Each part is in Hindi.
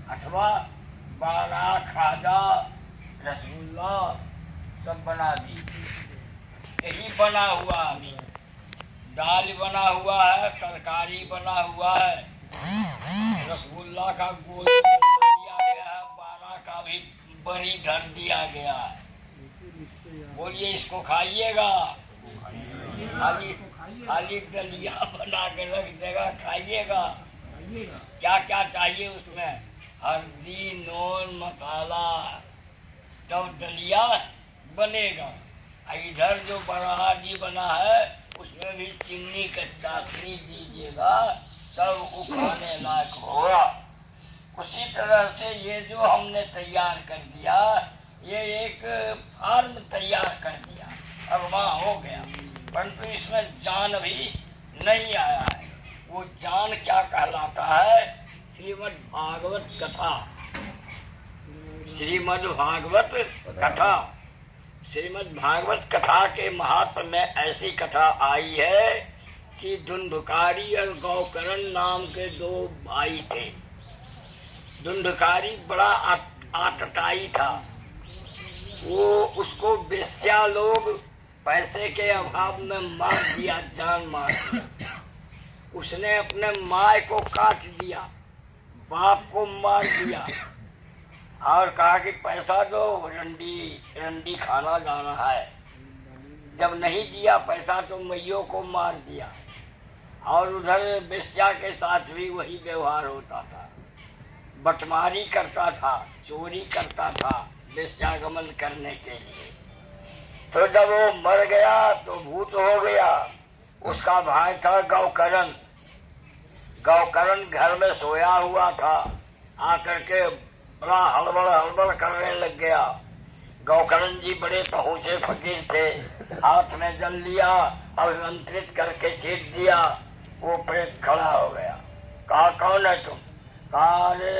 अथवा बारा खाजा रसगुल्ला सब बना दी। यही बना हुआ अभी दाल बना हुआ है, तरकारी बना हुआ है, रसगुल्ला का गोल दिया गया है, बारा का भी बड़ी धर दिया गया है। बोलिए इसको खाइएगा। खाली खाली दलिया बना के रख देगा, खाइएगा। क्या क्या चाहिए उसमें? हल्दी, नून, मसाला, तब दलिया बनेगा। इधर जो बराहा जी बना है उसमें भी चीनी का चाशनी दीजिएगा, तब वो खाने लायक होगा। उसी तरह से ये जो हमने तैयार कर दिया, ये एक फार्म तैयार कर दिया, अब वहाँ हो गया, परंतु इसमें जान भी नहीं आया है। वो जान क्या कहलाता है? श्रीमद् भागवत कथा। श्रीमद् भागवत कथा, श्रीमद् भागवत कथा के महात्म में ऐसी कथा आई है कि धुंधुकारी और गौकरण नाम के दो भाई थे। धुंधुकारी बड़ा आतताई था। वो उसको बेश्या लोग पैसे के अभाव में मार दिया, जान मार दिया। उसने अपने माँ को काट दिया, बाप को मार दिया और कहा कि पैसा दो, रंडी खाना जाना है। जब नहीं दिया पैसा तो मैयों को मार दिया। और उधर बेश्या के साथ भी वही व्यवहार होता था, बटमारी करता था, चोरी करता था बेश्यागमन करने के लिए। तो जब वो मर गया तो भूत हो गया। उसका भाई था गौकरण। गौकरण घर में सोया हुआ था, आकर के बड़ा हड़बड़ करने लग गया। गौकरण जी बड़े पहुंचे फकीर थे, हाथ में जल लिया, अभिमंत्रित करके चीट दिया। वो प्रेत खड़ा हो गया। कहा कौन है तुम? कहा अरे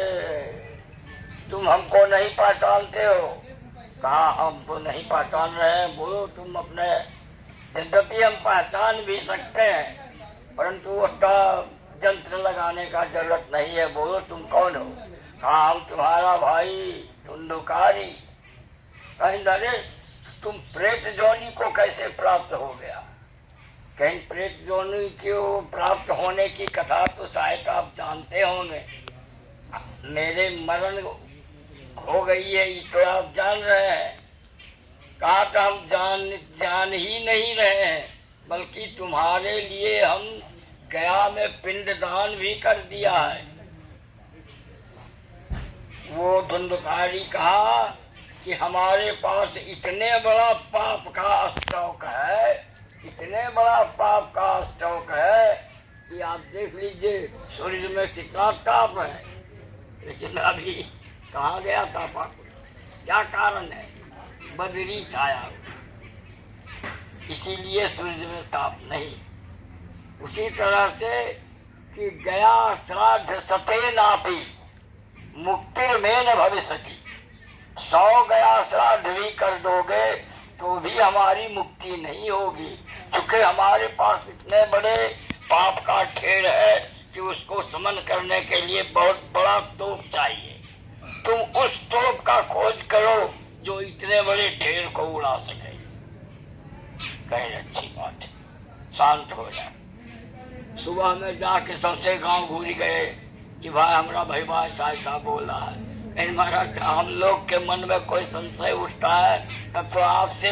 तुम हमको नहीं पहचानते हो? कहा हम तो नहीं पहचान रहे हैं, बोलो तुम अपने। यद्यपि हम पहचान भी सकते हैं, परंतु उसका यंत्र लगाने का जरूरत नहीं है, बोलो तुम कौन हो? कहा हम तुम्हारा भाई धुंधुकारी। कहीं अरे तुम प्रेत जोनी को कैसे प्राप्त हो गया? कहीं प्रेत जोनी को प्राप्त होने की कथा तो शायद आप जानते होंगे। मेरे मरण हो गई है ये तो आप जान रहे हैं। कहा तो हम जान ही नहीं रहे हैं, बल्कि तुम्हारे लिए हम गया में पिंडदान भी कर दिया है। वो धुंधुकारी कहा कि हमारे पास इतने बड़ा पाप का स्टॉक है, इतने बड़ा पाप का स्टॉक है कि आप देख लीजिए सूर्य में कितना ताप है, लेकिन अभी कहाँ गया तापा? क्या कारण है? बदरी छाया, इसीलिए सूर्य में ताप नहीं। उसी तरह से कि गया श्राद्ध सते नापी मुक्ति में न भविष्यति। 100 गया श्राद्ध भी कर दोगे तो भी हमारी मुक्ति नहीं होगी, क्योंकि हमारे पास इतने बड़े पाप का ढेर है कि उसको समन करने के लिए बहुत बड़ा तोप चाहिए। तुम उस तोप का खोज करो जो इतने बड़े ढेर को उड़ा सके। कहीं अच्छी बात है, शांत हो जाए। सुबह में जाके सबसे गांव घूर गए कि भाई हमारा भैया ऐसा बोल रहा है। कहीं महाराज हम लोग के मन में कोई संशय उठता है तब तो आपसे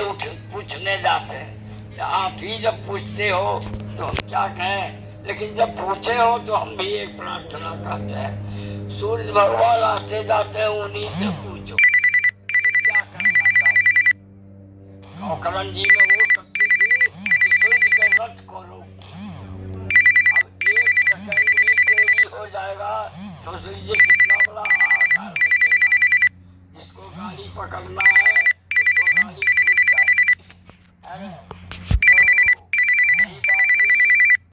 पूछने जाते हैं। आप ही जब पूछते हो तो हम क्या कहें, लेकिन जब पूछे हो तो हम भी एक प्रार्थना करते हैं, सूर्य भगवान आते जाते हैं उन्हीं से पूछो क्या करना चाहिए। गौकरण जी में वो शक्ति थी कि सूर्य के रथ को रोक दिया। अब एक सेकंड भी देरी हो जाएगा तो सूर्य कितना बड़ा हाहाकार मचेगा। जिसको गाड़ी पकड़ना है